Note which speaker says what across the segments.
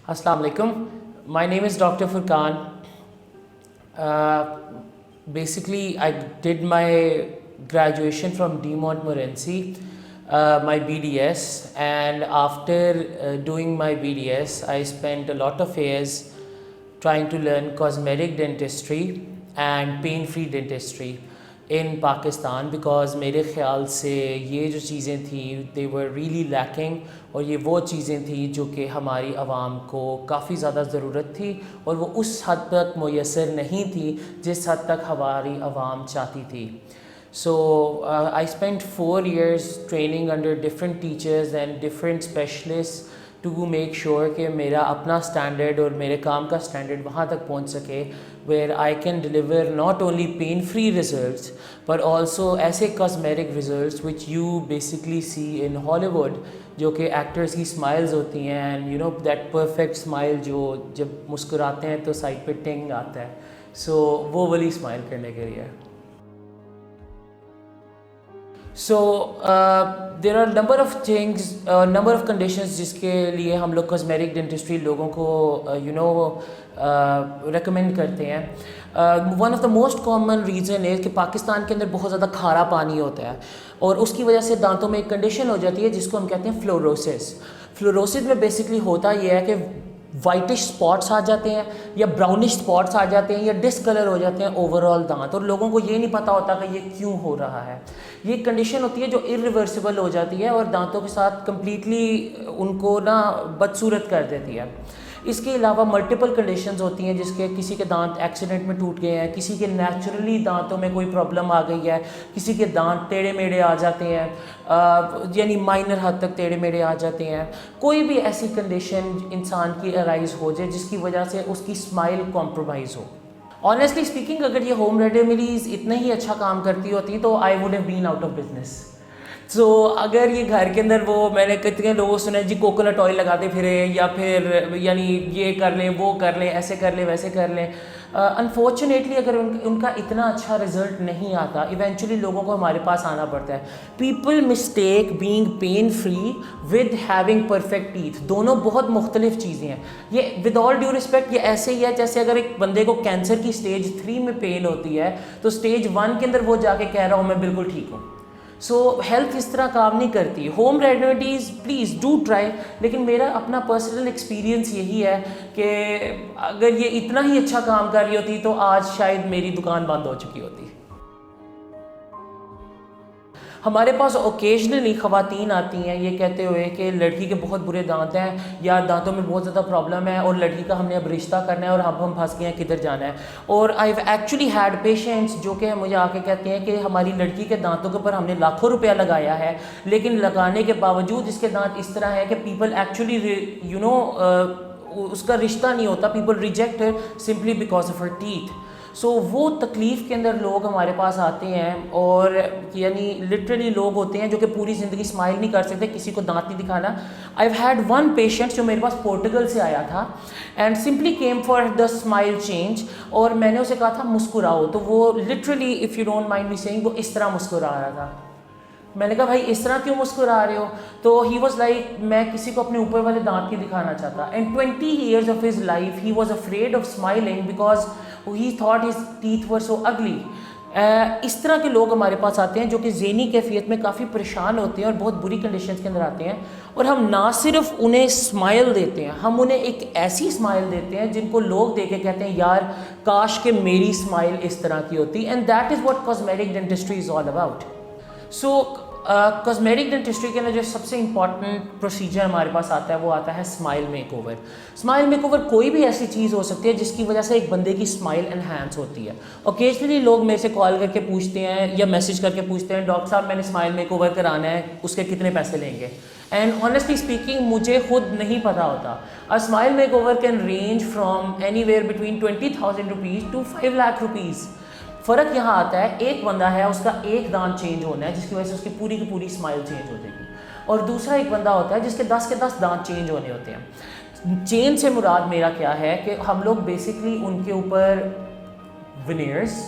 Speaker 1: Assalamu alaikum. My name is Dr. Furqan. Basically, I did my graduation from De Montmorency, my BDS, and after doing my BDS, I spent a lot of years trying to learn cosmetic dentistry and pain-free dentistry in Pakistan, because میرے خیال سے یہ جو چیزیں تھیں they were really lacking, اور یہ وہ چیزیں تھیں جو کہ ہماری عوام کو کافی زیادہ ضرورت تھی اور وہ اس حد تک میسر نہیں تھی جس حد تک ہماری عوام چاہتی تھی. So I spent 4 years training under different teachers and different specialists to make sure کہ میرا اپنا اسٹینڈرڈ اور میرے کام کا اسٹینڈرڈ وہاں تک پہنچ سکے where I can deliver not only pain-free results but also ایسے cosmetic results which you basically see in Hollywood, جو کہ ایکٹرز کی سمائلز ہوتی ہیں and you know that perfect smile جو جب مسکراتے ہیں تو سائڈ پہ ٹنگ آتا ہے. So وہ والی اسمائل کرنے کے لیے. So there are number of things, number of conditions جس کے لیے ہم لوگ cosmetic dentistry لوگوں کو recommend کرتے ہیں. One of the most common reason ہے کہ پاکستان کے اندر بہت زیادہ کھارا پانی ہوتا ہے اور اس کی وجہ سے دانتوں میں ایک کنڈیشن ہو جاتی ہے جس کو ہم کہتے ہیں فلوروسس. فلوروسس میں بیسکلی ہوتا یہ ہے کہ وائٹش اسپاٹس آ جاتے ہیں یا براؤنش اسپاٹس آ جاتے ہیں یا ڈس کلر ہو جاتے ہیں اوور آل دانت, اور لوگوں کو یہ نہیں پتہ ہوتا کہ یہ کیوں ہو رہا ہے. یہ ایک کنڈیشن ہوتی ہے جو irreversible ہو جاتی ہے اور دانتوں کے ساتھ کمپلیٹلی ان کو بدصورت کر دیتی ہے. اس کے علاوہ ملٹیپل کنڈیشنز ہوتی ہیں جس کے کسی کے دانت ایکسیڈنٹ میں ٹوٹ گئے ہیں, کسی کے نیچرلی دانتوں میں کوئی پرابلم آ گئی ہے, کسی کے دانت ٹیڑھے میڑھے آ جاتے ہیں, یعنی مائنر حد تک ٹیڑھے میڑھے آ جاتے ہیں. کوئی بھی ایسی کنڈیشن انسان کی ارائز ہو جائے جس کی وجہ سے اس کی اسمائل کمپرومائز ہو. آنیسٹلی اسپیکنگ, اگر یہ ہوم ریمیڈیز اتنا ہی اچھا کام کرتی ہوتی تو I would have been out of business. So اگر یہ گھر کے اندر وہ میں نے کتنے لوگوں سنا جی کوکونٹ آئل لگاتے پھرے یا پھر یعنی یہ کر لیں وہ کر لیں ایسے کر لیں ویسے کر لیں, انفارچونیٹلی اگر ان کا اتنا اچھا رزلٹ نہیں آتا, ایونچولی لوگوں کو ہمارے پاس آنا پڑتا ہے. People mistake being pain free with having perfect teeth. دونوں بہت مختلف چیزیں ہیں. یہ ود آل ڈیو رسپیکٹ یہ ایسے ہی ہے جیسے اگر ایک بندے کو کینسر کی اسٹیج 3 میں پین ہوتی ہے تو اسٹیج 1 کے اندر وہ جا کے کہہ رہا ہوں میں بالکل ٹھیک ہوں. سو ہیلتھ اس طرح کام نہیں کرتی. Home remedies please do try, لیکن میرا اپنا پرسنل ایکسپیرینس یہی ہے کہ اگر یہ اتنا ہی اچھا کام کر رہی ہوتی تو آج شاید میری دکان بند ہو چکی ہوتی. ہمارے پاس اوکیجنلی خواتین آتی ہیں یہ کہتے ہوئے کہ لڑکی کے بہت برے دانت ہیں یا دانتوں میں بہت زیادہ پرابلم ہے اور لڑکی کا ہم نے اب رشتہ کرنا ہے اور اب ہم پھنس گئے ہیں کدھر جانا ہے. اور I have actually head patients جو کہ مجھے آ کے کہتے ہیں کہ ہماری لڑکی کے دانتوں کے اوپر ہم نے لاکھوں روپیہ لگایا ہے لیکن لگانے کے باوجود اس کے دانت اس طرح ہے کہ پیپل ایکچولی اس کا رشتہ نہیں ہوتا. People reject her simply because of her teeth. So وہ تکلیف کے اندر لوگ ہمارے پاس آتے ہیں اور یعنی لٹرلی لوگ ہوتے ہیں جو کہ پوری زندگی اسمائل نہیں کر سکتے, کسی کو دانت نہیں دکھانا. I have had one patient جو میرے پاس پورٹگل سے آیا تھا and simply came for the smile change, اور میں نے اسے کہا تھا مسکراؤ, تو وہ literally if you don't mind me seeing وہ اس طرح مسکرا رہا تھا. میں نے کہا بھائی اس طرح کیوں مسکرا رہے ہو, تو ہی واز لائک میں کسی کو اپنے اوپر والے دانت نہیں دکھانا چاہتا. And 20 years of his life he was afraid of smiling because he thought his teeth were so ugly. اس طرح کے لوگ ہمارے پاس آتے ہیں جو کہ ذہنی کیفیت میں کافی پریشان ہوتے ہیں اور بہت بری کنڈیشنز کے اندر آتے ہیں, اور ہم نہ صرف انہیں اسمائل دیتے ہیں, ہم انہیں ایک ایسی اسمائل دیتے ہیں جن کو لوگ دیکھ کے کہتے ہیں یار کاش کہ میری اسمائل اس طرح کی ہوتی. And that is what cosmetic dentistry is all about. So cosmetic dentistry کے اندر جو سب سے امپورٹنٹ پروسیجر ہمارے پاس آتا ہے وہ آتا ہے smile make over. Smile make over کوئی بھی ایسی چیز ہو سکتی ہے جس کی وجہ سے ایک بندے کی اسمائل انہینس ہوتی ہے. اوکیجنلی لوگ میرے سے کال کر کے پوچھتے ہیں یا میسج کر کے پوچھتے ہیں ڈاکٹر صاحب میں نے اسمائل میک اوور کرانا ہے, اس کے کتنے پیسے لیں گے. اینڈ آنیسٹلی اسپیکنگ مجھے خود نہیں پتہ ہوتا. Smile make over can range from any where between 20,000 rupees two 5 lakh rupees. فرق یہاں آتا ہے ایک بندہ ہے اس کا ایک دانت چینج ہونا ہے جس کی وجہ سے اس کی پوری کی پوری اسمائل چینج ہو جائے گی, اور دوسرا ایک بندہ ہوتا ہے جس کے 10 کے 10 دانت چینج ہونے ہوتے ہیں. چینج سے مراد میرا کیا ہے کہ ہم لوگ بیسکلی ان کے اوپر ونیئرس,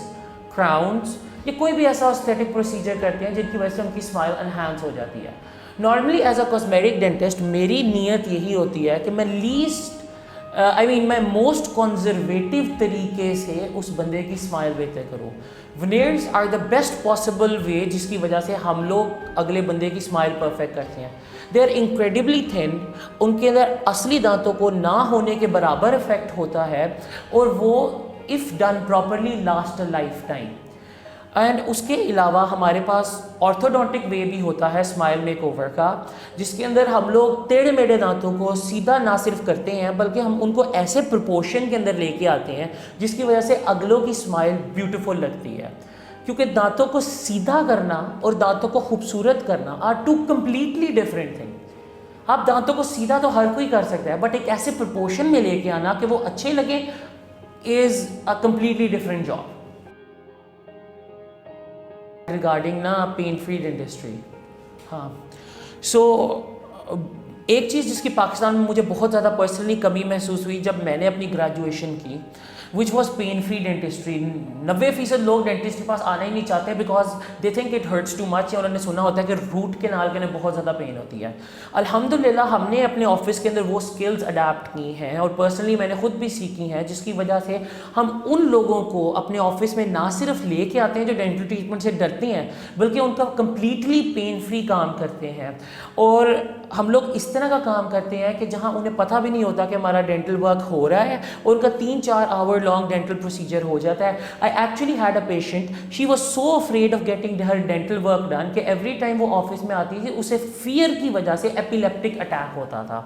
Speaker 1: کراؤنس یا کوئی بھی ایسا اسٹیٹک پروسیجر کرتے ہیں جن کی وجہ سے ان کی اسمائل انہینس ہو جاتی ہے. Normally as a cosmetic dentist میری نیت یہی ہوتی ہے کہ میں لیسٹ آئی مین میں موسٹ کنزرویٹو طریقے سے اس بندے کی اسمائل بہتر کروں. Veneers are the best possible way جس کی وجہ سے ہم لوگ اگلے بندے کی اسمائل پرفیکٹ کرتے ہیں. دے آر انکریڈبلی تھن, ان کے اندر اصلی دانتوں کو نہ ہونے کے برابر افیکٹ ہوتا ہے, اور وہ if done properly last a lifetime. And اس کے علاوہ ہمارے پاس آرتھوڈونٹک وے بھی ہوتا ہے اسمائل میک اوور کا, جس کے اندر ہم لوگ ٹیڑھے میڑھے دانتوں کو سیدھا نہ صرف کرتے ہیں بلکہ ہم ان کو ایسے پرپورشن کے اندر لے کے آتے ہیں جس کی وجہ سے اگلوں کی اسمائل بیوٹیفل لگتی ہے. کیونکہ دانتوں کو سیدھا کرنا اور دانتوں کو خوبصورت کرنا are two completely different thing. آپ دانتوں کو سیدھا تو ہر کوئی کر سکتا ہے, بٹ ایک ایسے پرپورشن میں لے کے آنا کہ وہ اچھے لگیں is a completely different job. Regarding نا پین فری ڈینٹسٹری, ہاں سو ایک چیز جس کی پاکستان میں مجھے بہت زیادہ پرسنلی کمی محسوس ہوئی جب میں نے اپنی گریجویشن کی, which was pain free dentistry. 90% لوگ ڈینٹسٹ کے پاس آنا ہی نہیں چاہتے because they think it hurts too much, یا انہوں نے سنا ہوتا ہے کہ روٹ کینال کے اندر بہت زیادہ پین ہوتی ہے. الحمدللہ ہم نے اپنے آفس کے اندر وہ اسکلز اڈیپٹ کی ہیں, اور پرسنلی میں نے خود بھی سیکھی ہیں, جس کی وجہ سے ہم ان لوگوں کو اپنے آفس میں نہ صرف لے کے آتے ہیں جو ڈینٹل ٹریٹمنٹ سے ڈرتے ہیں, بلکہ ان کا کمپلیٹلی پین فری کام کرتے ہیں. اور ہم لوگ اس طرح کا کام کرتے ہیں کہ جہاں انہیں پتہ بھی نہیں ہوتا کہ ہمارا ڈینٹل ورک ہو رہا ہے, اور ان کا 3-4 آور لانگ ڈینٹل پروسیجر ہو جاتا ہے. I actually had a patient, she was so afraid of getting Hare dental work done کہ ایوری ٹائم وہ آفس میں آتی تھی اسے فیئر کی وجہ سے ایپیلیپٹک اٹیک ہوتا تھا.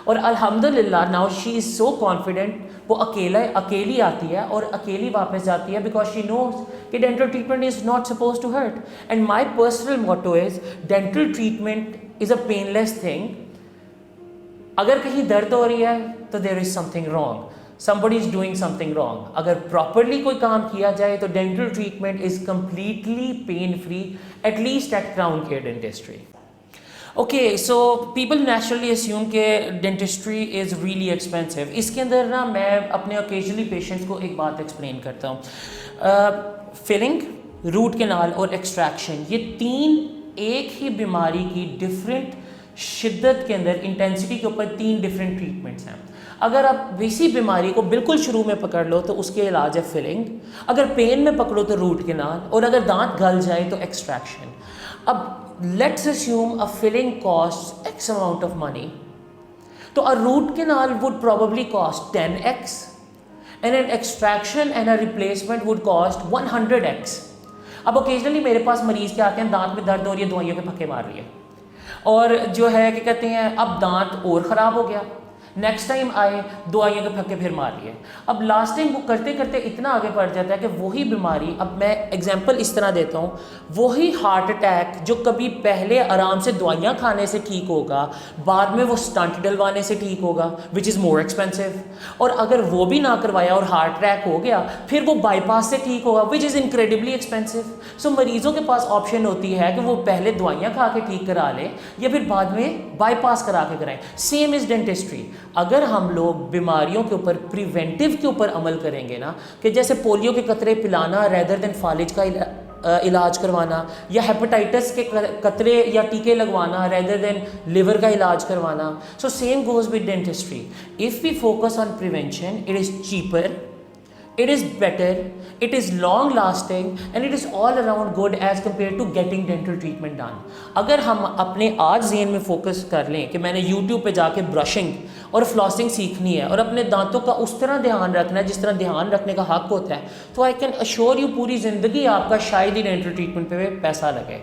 Speaker 1: اور الحمدللہ now she is so confident, وہ اکیلی آتی ہے اور اکیلی واپس جاتی ہے بیکاز شی نوز کہ dental treatment is not suppose to hurt. And my personal motto is dental treatment is a painless thing. اگر کہیں درد ہو رہی ہے تو there is something wrong, somebody is doing something wrong. اگر properly کوئی کام کیا جائے تو dental treatment is completely pain free, at least at Crown Care dentistry. Okay so people naturally assume کہ ڈینٹسٹری از ریئلی ایکسپینسو. اس کے اندر نا میں اپنے اوکیجنلی پیشنٹس کو ایک بات ایکسپلین کرتا ہوں. فلنگ, روٹ کینال اور ایکسٹریکشن, یہ 3 ایک ہی بیماری کی ڈفرینٹ شدت کے اندر انٹینسٹی کے اوپر 3 ڈفرینٹ ٹریٹمنٹس ہیں. اگر آپ اسی بیماری کو بالکل شروع میں پکڑ لو تو اس کے علاج ہے فلنگ, اگر پین میں پکڑو تو روٹ کینال, اور اگر دانت گل جائے تو ایکسٹریکشن. اب let's assume a filling costs X amount of money, تو a root canal would probably cost 10x and an extraction and a replacement would cost 100x. اب اوکیجنلی میرے پاس مریض کے آتے ہیں دانت میں درد ہو رہی ہے, دوائیوں کے پھکے مار رہی ہے, اور جو ہے کہ کہتے ہیں اب دانت اور خراب ہو گیا, نیکسٹ ٹائم آئے دعائیوں کے پھکے پھر مار لیے. اب لاسٹ ٹائم وہ کرتے کرتے اتنا آگے بڑھ جاتا ہے کہ وہی بیماری, اب میں ایگزامپل اس طرح دیتا ہوں, وہی ہارٹ اٹیک جو کبھی پہلے آرام سے دعائیاں کھانے سے ٹھیک ہوگا, بعد میں وہ اسٹنٹ ڈلوانے سے ٹھیک ہوگا وچ از مور ایکسپینسو, اور اگر وہ بھی نہ کروایا اور ہارٹ اٹیک ہو گیا پھر وہ بائی پاس سے ٹھیک ہوگا وچ از انکریڈبلی ایکسپینسو. سو مریضوں کے پاس آپشن ہوتی ہے کہ وہ پہلے دوائیاں کھا کے ٹھیک کرا لیں یا پھر بعد میں بائی پاس کرا کے کرائیں. سیم از ڈینٹسٹری. اگر ہم لوگ بیماریوں کے اوپر پریونٹیو کے اوپر عمل کریں گے نا, کہ جیسے پولیو کے قطرے پلانا ریدر دین فالج کا علاج کروانا, یا ہیپاٹائٹس کے قطرے یا ٹیکے لگوانا ریدر دین لیور کا علاج کروانا, so same goes with dentistry. If we focus on prevention it is cheaper, it is better, it is long lasting and it is all around good as compared to getting dental treatment done. اگر ہم اپنے آج ذہن میں focus کر لیں کہ میں نے یوٹیوب پہ جا کے برشنگ اور فلاسنگ سیکھنی ہے اور اپنے دانتوں کا اس طرح دھیان رکھنا ہے جس طرح دھیان رکھنے کا حق ہوتا ہے, تو آئی کین اشور یو پوری زندگی آپ کا شاید ہی ڈینٹل ٹریٹمنٹ پہ پیسہ لگے.